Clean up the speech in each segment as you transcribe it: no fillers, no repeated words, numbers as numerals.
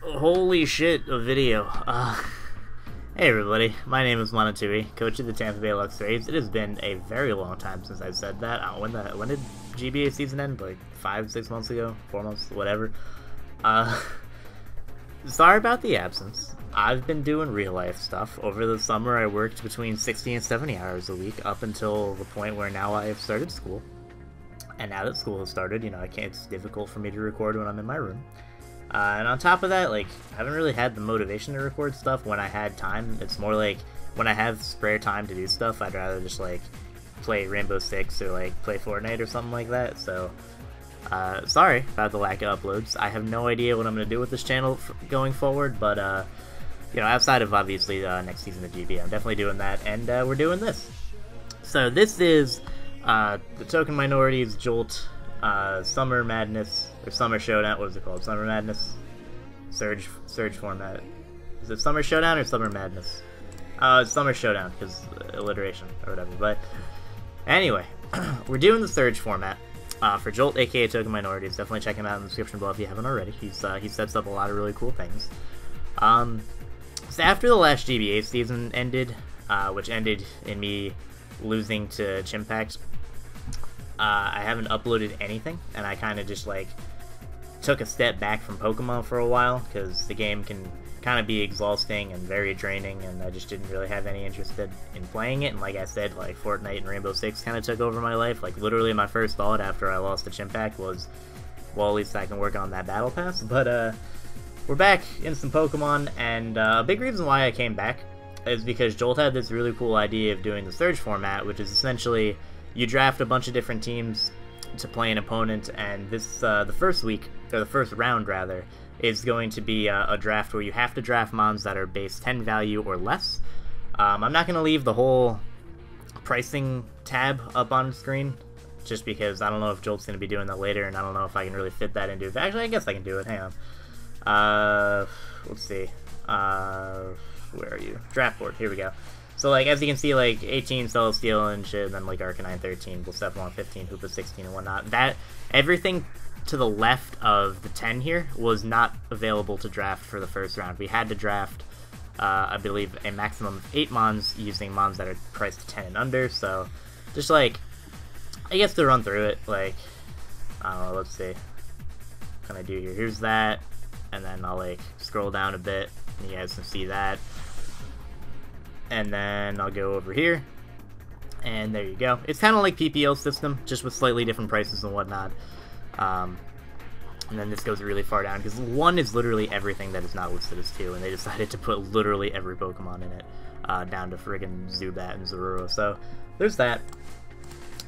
Holy shit, a video. Hey everybody, my name is Monotui, coach of the Tampa Bay Lux Rays. It has been a very long time since I've said that. When did GBA season end? Like 5-6 months ago? 4 months? Whatever. Sorry about the absence. I've been doing real life stuff. Over the summer I worked between 60 and 70 hours a week up until the point where now I have started school. And now that school has started, it's difficult for me to record when I'm in my room. And on top of that, I haven't really had the motivation to record stuff when I had time. It's more like, when I have spare time to do stuff, I'd rather just, play Rainbow Six or, play Fortnite or something like that. So, sorry about the lack of uploads. I have no idea what I'm going to do with this channel going forward, but, outside of, obviously, next season of GB, I'm definitely doing that, and we're doing this. So, this is the Token Minorities Jolt Summer Madness, or Summer Showdown, what is it called? Summer Madness? Surge format. Is it Summer Showdown or Summer Madness? It's Summer Showdown, because alliteration, or whatever, but anyway, we're doing the Surge format, for Jolt, aka Token Minorities. Definitely check him out in the description below if you haven't already. He sets up a lot of really cool things. So after the last GBA season ended, which ended in me losing to Chimpact, I haven't uploaded anything, and I kind of just, took a step back from Pokemon for a while, because the game can kind of be exhausting and very draining, and I just didn't really have any interest in playing it, and like I said, Fortnite and Rainbow Six kind of took over my life. Literally my first thought after I lost to Chimpact was, well, at least I can work on that Battle Pass, but, we're back in some Pokemon, and a big reason why I came back is because Jolt had this really cool idea of doing the Surge format, which is essentially you draft a bunch of different teams to play an opponent, and this the first week, or the first round rather, is going to be a draft where you have to draft mons that are base 10 value or less. I'm not going to leave the whole pricing tab up on screen, just because I don't know if Jolt's going to be doing that later, and I don't know if I can really fit that into it. Actually, I guess I can do it. Hang on. Let's see. Where are you? Draft board. Here we go. So, as you can see, 18 Celesteal and shit, and then, Arcanine 13, Blacephalon 15, Hoopa 16, and whatnot. Everything to the left of the 10 here was not available to draft for the first round. We had to draft, I believe, a maximum of 8 mons using mons that are priced 10 and under, so, just, I guess to run through it, I don't know, let's see. What can I do here? Here's that, and then I'll, scroll down a bit, and you guys can see that. And then I'll go over here, and there you go. It's kind of like PPL system, just with slightly different prices and whatnot. And then this goes really far down, because 1 is literally everything that is not listed as 2, and they decided to put literally every Pokemon in it, down to friggin' Zubat and Zorua. So, there's that.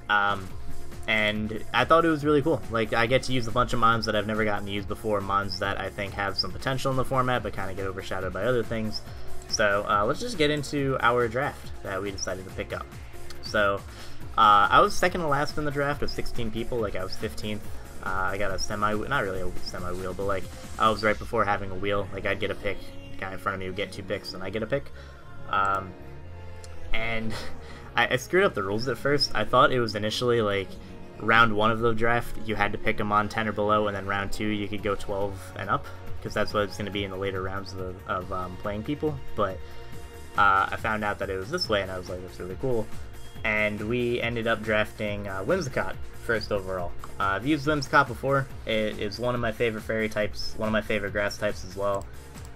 And I thought it was really cool. I get to use a bunch of mons that I've never gotten to use before, mons that I think have some potential in the format, but kind of get overshadowed by other things. So, let's just get into our draft that we decided to pick up. So, I was second to last in the draft of 16 people, I was 15th. I got a not really a semi-wheel, but I was right before having a wheel. I'd get a pick, the guy in front of me would get 2 picks, and I get a pick. And I screwed up the rules at first. I thought it was initially, round 1 of the draft, you had to pick them on 10 or below, and then round 2, you could go 12 and up, because that's what it's going to be in the later rounds of playing people, but I found out that it was this way, and I was like, that's really cool, and we ended up drafting Whimsicott first overall. I've used Whimsicott before. It is one of my favorite fairy types, one of my favorite grass types as well.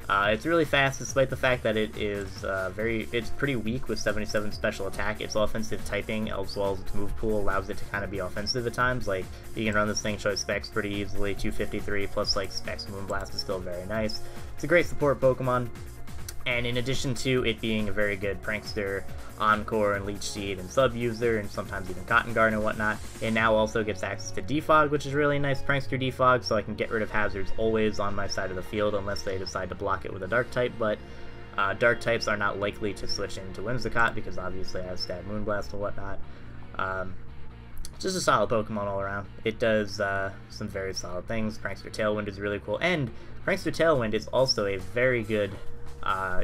It's really fast, despite the fact that it is it's pretty weak with 77 special attack. Its offensive typing, as well as its move pool, allows it to kind of be offensive at times. You can run this thing choice specs pretty easily. 253 plus specs Moonblast is still very nice. It's a great support Pokemon, and in addition to it being a very good Prankster, Encore, and Leech Seed, and Sub user, and sometimes even Cotton Guard and whatnot, it now also gets access to Defog, which is really nice. Prankster Defog, so I can get rid of hazards always on my side of the field unless they decide to block it with a Dark type, but Dark types are not likely to switch into Whimsicott because obviously I have Stab Moonblast and whatnot. Just a solid Pokemon all around. It does some very solid things. Prankster Tailwind is really cool, and Prankster Tailwind is also a very good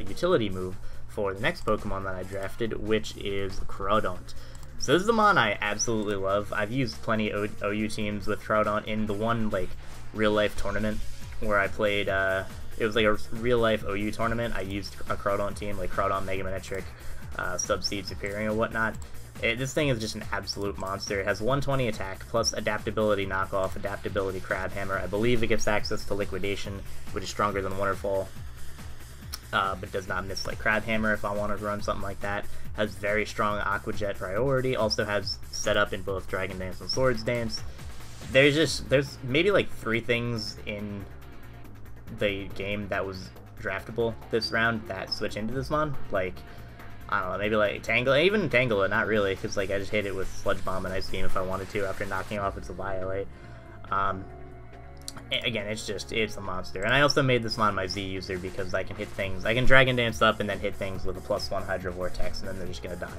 utility move for the next Pokemon that I drafted, which is Crawdaunt. So this is a mon I absolutely love. I've used plenty OU teams with Showdown in the one, like, real-life tournament where I played, it it was like a real-life OU tournament. I used a Crawdaunt team, like Crawdaunt, Mega Manetric, Subseed, Superior, and whatnot. This thing is just an absolute monster. It has 120 attack, plus adaptability knockoff, adaptability crab hammer. I believe it gets access to liquidation, which is stronger than Waterfall, but does not miss like crab hammer if I wanted to run something like that. Has very strong Aqua Jet priority, also has setup in both Dragon Dance and Swords Dance. There's maybe like 3 things in the game that was draftable this round that switch into this mon. Like, I don't know, maybe like Tangle, even Tangle, not really, because like I just hit it with Sludge Bomb and Ice Beam if I wanted to after knocking off its Violate. Again, it's a monster. And I also made this mon my Z user because I can hit things, I can Dragon Dance up and then hit things with a +1 Hydro Vortex, and then they're just gonna die.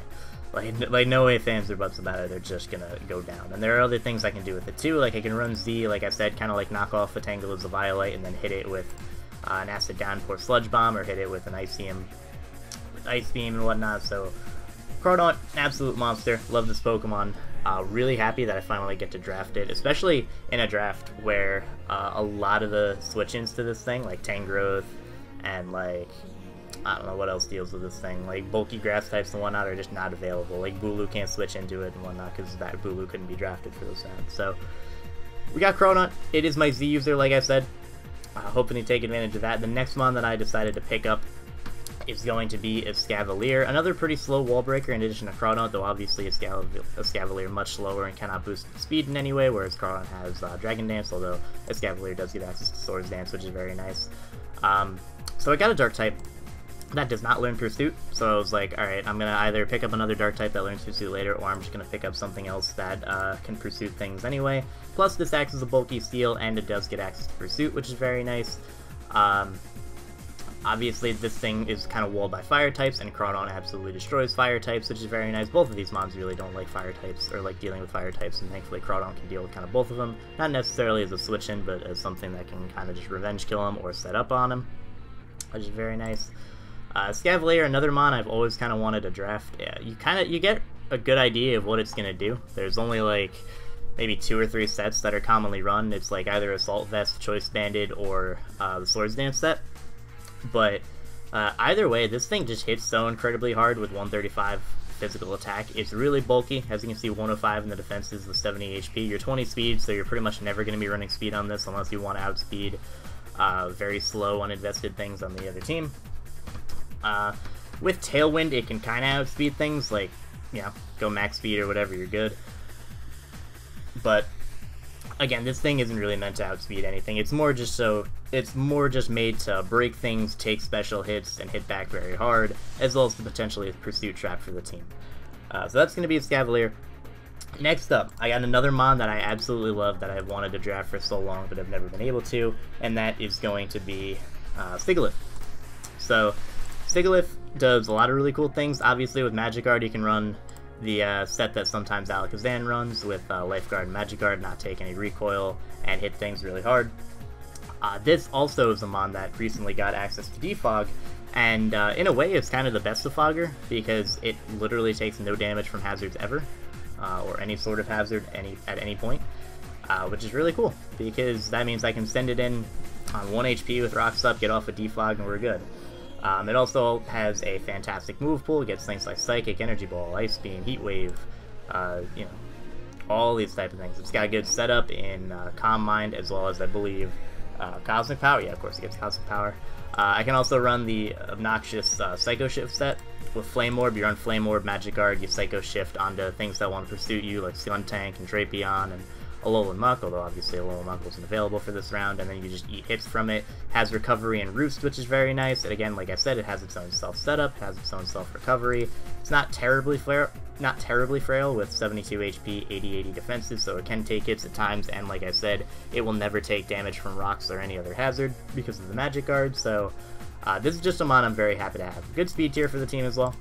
Like no ifs, ands, or buts about it, they're just gonna go down. And there are other things I can do with it too, like I can run Z, like I said, kind of like knock off a Tangle as a Violate and then hit it with an Acid Downpour Sludge Bomb, or hit it with an Ice Beam and whatnot. So Crawdaunt, absolute monster. Love this Pokemon. Really happy that I finally get to draft it, especially in a draft where a lot of the switch-ins to this thing, like Tangrowth and like, I don't know what else deals with this thing, like bulky grass types and whatnot are just not available. Like Bulu can't switch into it and whatnot because that Bulu couldn't be drafted for this round. So we got Crawdaunt. It is my Z user, like I said. Hoping to take advantage of that. The next one that I decided to pick up is going to be a Scavalier. Another pretty slow wall breaker in addition to Crawdaunt, though obviously a Scavalier much slower and cannot boost speed in any way, whereas Crawdaunt has Dragon Dance, although a Scavalier does get access to Swords Dance, which is very nice. So I got a Dark type that does not learn Pursuit, so I was like, alright, I'm going to either pick up another Dark type that learns Pursuit later, or I'm just going to pick up something else that can Pursuit things anyway. Plus, this acts as a bulky steel, and it does get access to Pursuit, which is very nice. Obviously, this thing is kind of walled by fire types, and Crawdaunt absolutely destroys fire types, which is very nice. Both of these mobs really don't like fire types, or like dealing with fire types, and thankfully Crawdaunt can deal with kind of both of them. Not necessarily as a switch-in, but as something that can kind of just revenge kill him or set up on him, which is very nice. Scavalier, another mon I've always kind of wanted to draft. Yeah, you get a good idea of what it's going to do. There's only like maybe 2 or 3 sets that are commonly run. It's like either Assault Vest, Choice Banded, or the Swords Dance set. But either way, this thing just hits so incredibly hard with 135 physical attack. It's really bulky. As you can see, 105 in the defenses with 70 HP. You're 20 speed, so you're pretty much never going to be running speed on this unless you want to outspeed very slow, uninvested things on the other team. With Tailwind, it can kind of outspeed things, like, you know, go max speed or whatever, you're good. But again, this thing isn't really meant to outspeed anything. It's more just made to break things, take special hits, and hit back very hard, as well as to potentially a Pursuit trap for the team. So that's going to be a Scavalier. Next up, I got another mon that I absolutely love that I've wanted to draft for so long, but I've never been able to, and that is going to be Sigilyph. So Sigilyph does a lot of really cool things. Obviously, with Magikarp, you can run the set that sometimes Alakazam runs with Lifeguard and Magikarp, not take any recoil, and hit things really hard. This also is a mon that recently got access to Defog, and in a way it's kind of the best of Fogger, because it literally takes no damage from hazards ever, or any sort of hazard at any point, which is really cool, because that means I can send it in on 1 HP with Rocks Up, get off a Defog, and we're good. It also has a fantastic move pool. It gets things like Psychic, Energy Ball, Ice Beam, Heat Wave, you know, all these type of things. It's got a good setup in Calm Mind, as well as, I believe, Cosmic Power. Yeah, of course it gets Cosmic Power. I can also run the obnoxious Psycho Shift set. With Flame Orb, you run Flame Orb, Magikarp, you Psycho Shift onto things that want to pursue you, like Skuntank and Drapion, and Alolan Muck, although obviously Alolan Muck wasn't available for this round, and then you just eat hits from it. Has Recovery and Roost, which is very nice, and again, like I said, it has its own self-setup, has its own self-recovery. It's not terribly frail with 72 HP, 80 defenses, so it can take hits at times, and like I said, it will never take damage from rocks or any other hazard because of the Magic Guard, so this is just a mon I'm very happy to have. Good speed tier for the team as well,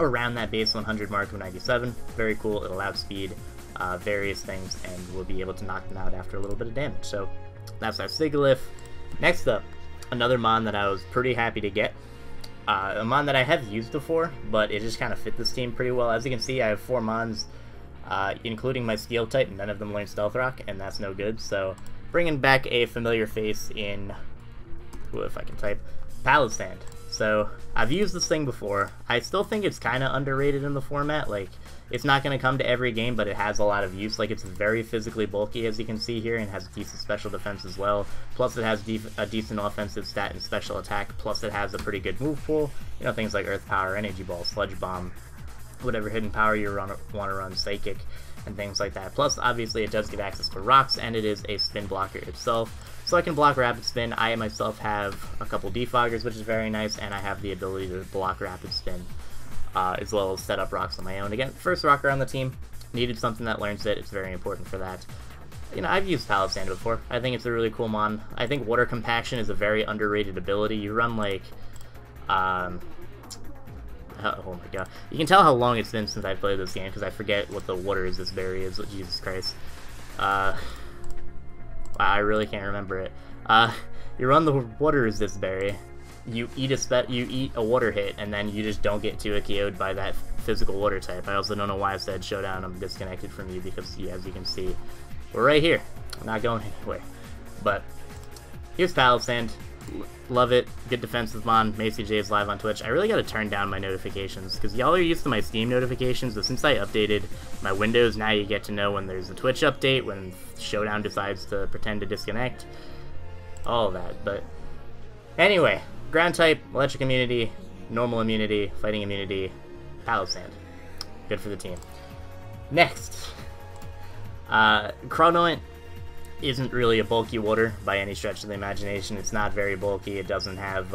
around that base 100 mark of 97, very cool, it'll outspeed various things, and we'll be able to knock them out after a little bit of damage. So that's our Sigilyph. Next up, another mon that I was pretty happy to get. A mon that I have used before, but it just kind of fit this team pretty well. As you can see, I have 4 mons, including my Steel type, and none of them learn Stealth Rock, and that's no good. So bringing back a familiar face in if I can type, Palisand. So I've used this thing before. I still think it's kind of underrated in the format. Like, it's not going to come to every game, but it has a lot of use. Like, it's very physically bulky, as you can see here, and has decent special defense as well. Plus, it has a decent offensive stat and special attack. Plus, it has a pretty good move pool. You know, things like Earth Power, Energy Ball, Sludge Bomb, whatever hidden power you want to run, Psychic, and things like that. Plus, obviously, it does give access to rocks, and it is a spin blocker itself. So I can block Rapid Spin. I myself have a couple defoggers, which is very nice, and I have the ability to block Rapid Spin, as well as set up rocks on my own. Again, first rocker on the team, needed something that learns it. It's very important for that. You know, I've used Palisand before. I think it's a really cool mon. I think Water Compaction is a very underrated ability. You run, like, oh my god. You can tell how long it's been since I played this game, because I forget what the water is this berry is. Jesus Christ. I really can't remember it. You run the water is this berry. You eat a water hit, and then you just don't get 2 KO'd by that physical water type. I also don't know why I said Showdown. I'm disconnected from you because, yeah, as you can see, we're right here. I'm not going anywhere. But here's Palisand. Love it. Good defensive mon. Macy J is live on Twitch. I really got to turn down my notifications because y'all are used to my Steam notifications, but since I updated my Windows, now you get to know when there's a Twitch update, when Showdown decides to pretend to disconnect, all of that. But anyway, ground type, electric immunity, normal immunity, fighting immunity, Palisand. Good for the team. Next, Chronoant isn't really a bulky water by any stretch of the imagination. It's not very bulky. It doesn't have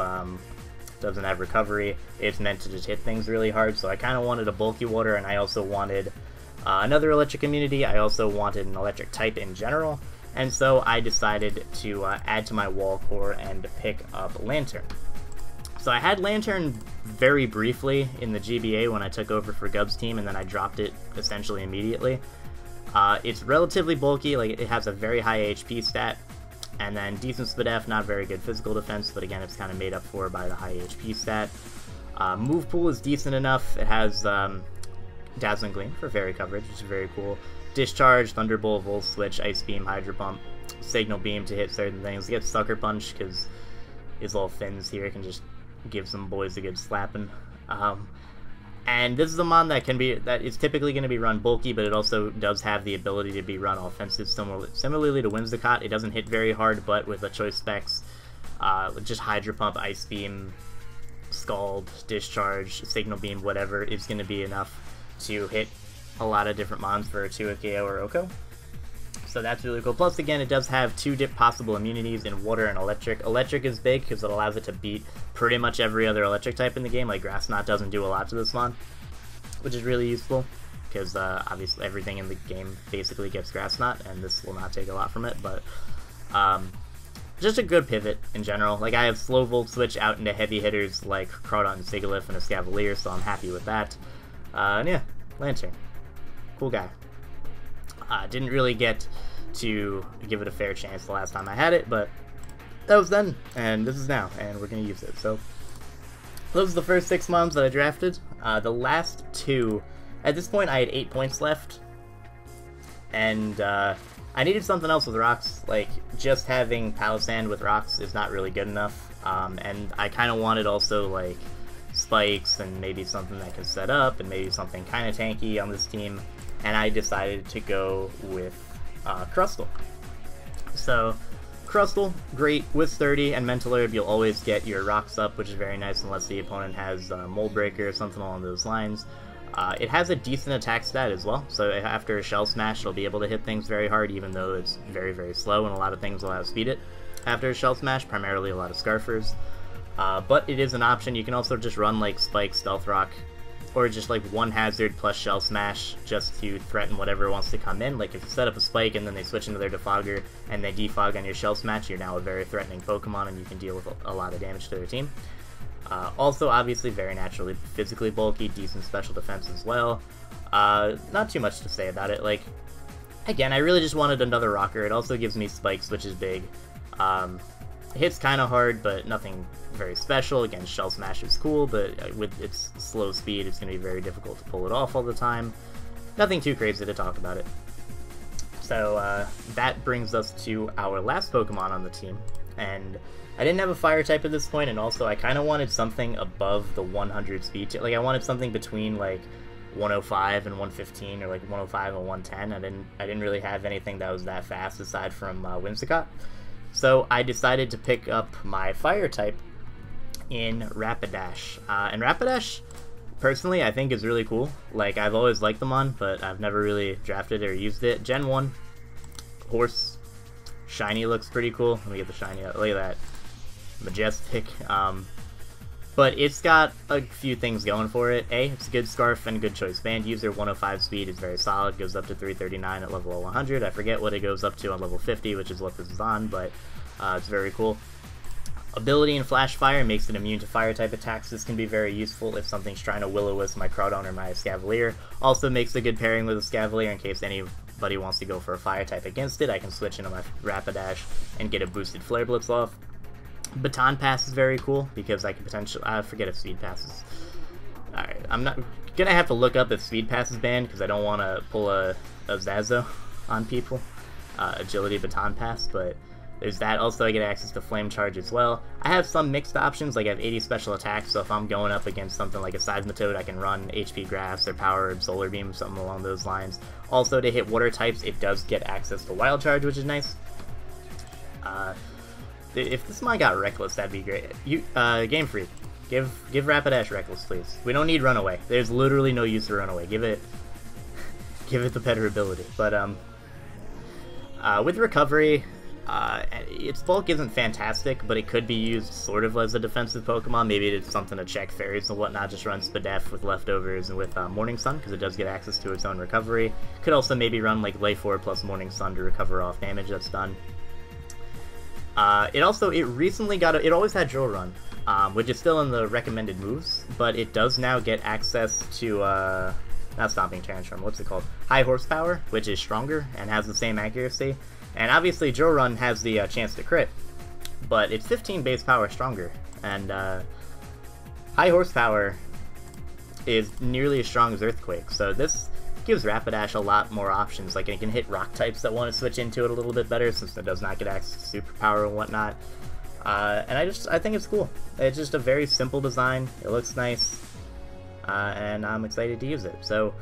recovery. It's meant to just hit things really hard. So I kind of wanted a bulky water, and I also wanted another electric immunity. I also wanted an electric type in general, and so I decided to add to my wall core and pick up Lantern. So I had Lantern very briefly in the GBA when I took over for Gub's team, and then I dropped it essentially immediately. It's relatively bulky, like it has a very high HP stat, and then decent SPDF, not very good physical defense, but again, it's kind of made up for by the high HP stat. Move pool is decent enough. It has Dazzling Gleam for fairy coverage, which is very cool. Discharge, Thunderbolt, Volt Switch, Ice Beam, Hydro Pump, Signal Beam to hit certain things. It gets Sucker Punch because his little fins here can just give some boys a good slapping. And this is a mon that is typically going to be run bulky, but it also does have the ability to be run offensive. Similarly to Whimsicott, it doesn't hit very hard, but with the choice specs, just Hydro Pump, Ice Beam, Scald, Discharge, Signal Beam, whatever, is going to be enough to hit a lot of different mons for a 2 KO or Oko. So that's really cool. Plus, again, it does have 2 possible immunities in Water and Electric. Electric is big because it allows it to beat pretty much every other electric type in the game. Like, Grass Knot doesn't do a lot to this mon, which is really useful because obviously everything in the game basically gets Grass Knot, and this will not take a lot from it. But just a good pivot in general. Like, I have Slow Volt Switch out into heavy hitters like Crawdon and Sigilyph and a Scavalier, so I'm happy with that. And yeah, Lantern. Cool guy. Didn't really get to give it a fair chance the last time I had it, but that was then, and this is now, and we're going to use it. So those are the first 6 mons that I drafted. The last 2, at this point I had 8 points left, and I needed something else with rocks. Like, just having Palisand with rocks is not really good enough, and I kind of wanted also, like, spikes and maybe something that can set up, and maybe something kind of tanky on this team. And I decided to go with Crustle. So, Crustle, great. With 30 and Mental Herb, you'll always get your rocks up, which is very nice unless the opponent has Mold Breaker or something along those lines. It has a decent attack stat as well, so after a Shell Smash, it'll be able to hit things very hard, even though it's very, very slow, and a lot of things will outspeed it after a Shell Smash, primarily a lot of Scarfers. But it is an option. You can also just run, like, Spike, Stealth Rock, or just like 1 hazard plus Shell Smash just to threaten whatever wants to come in. Like, if you set up a Spike and then they switch into their Defogger and they defog on your Shell Smash, you're now a very threatening Pokemon and you can deal with a lot of damage to their team. Also, obviously, very naturally physically bulky, decent special defense as well. Not too much to say about it. Like, again, I really just wanted another rocker. It also gives me Spikes, which is big. It hits kind of hard, but nothing very special. Again, Shell Smash is cool, but with its slow speed, it's going to be very difficult to pull it off all the time. Nothing too crazy to talk about it. So that brings us to our last Pokemon on the team, and I didn't have a fire type at this point, and also I kind of wanted something above the 100 speed. Like I wanted something between like 105 and 115, or like 105 and 110. I didn't really have anything that was that fast aside from Whimsicott. So I decided to pick up my fire type in Rapidash. And Rapidash, personally, I think is really cool. Like, I've always liked them on, but I've never really drafted or used it. Gen 1, Horse, Shiny looks pretty cool. Let me get the Shiny out. Look at that. Majestic. But it's got a few things going for it. A, it's a good Scarf and good choice band user. 105 speed is very solid. Goes up to 339 at level 100. I forget what it goes up to on level 50, which is what this is on, but it's very cool. Ability and Flash Fire makes it immune to fire type attacks. This can be very useful if something's trying to Will-O-Wisp my Crawdon or my Escavalier. Also makes a good pairing with a Escavalier in case anybody wants to go for a fire type against it. I can switch into my Rapidash and get a boosted Flare Blitz off. Baton Pass is very cool because I can potentially... I forget if Speed Pass is... Alright, I'm not gonna have to look up if Speed Pass is banned because I don't want to pull a Zazo on people. Agility Baton Pass, but there's that. Also, I get access to Flame Charge as well. I have some mixed options, like I have 80 special attacks, so if I'm going up against something like a Seismitoad, I can run HP Grass or Power or Solar Beam, something along those lines. Also, to hit water types, it does get access to Wild Charge, which is nice. If this mod got Reckless, that'd be great. Game Freak, give Rapidash Reckless, please. We don't need Runaway. There's literally no use for Runaway. Give it the better ability. But with Recovery, its bulk isn't fantastic, but it could be used sort of as a defensive Pokemon. Maybe it's something to check fairies and whatnot. Just run Spadef with Leftovers and with Morning Sun, because it does get access to its own recovery. Could also maybe run like Lay 4 plus Morning Sun to recover off damage that's done. It always had Drill Run, which is still in the recommended moves, but it does now get access to, not Stomping Tantrum, what's it called? High Horsepower, which is stronger and has the same accuracy. And obviously Drill Run has the chance to crit, but it's 15 base power stronger, and High Horsepower is nearly as strong as Earthquake, so this gives Rapidash a lot more options. Like, it can hit rock types that want to switch into it a little bit better since it does not get access to superpower and whatnot. And I think it's cool. It's just a very simple design. It looks nice, and I'm excited to use it. So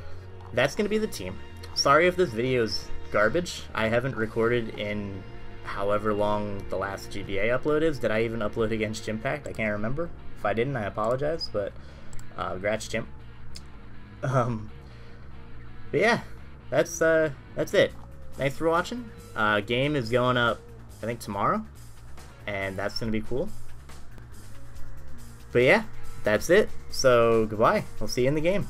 that's going to be the team. Sorry if this video is garbage. I haven't recorded in however long the last GBA upload is. Did I even upload against Gympact? I can't remember. If I didn't, I apologize, but grats, Chimp. But yeah, that's it. Thanks for watching. Game is going up, I think, tomorrow, and that's gonna be cool. But yeah, that's it. So goodbye. We'll see you in the game.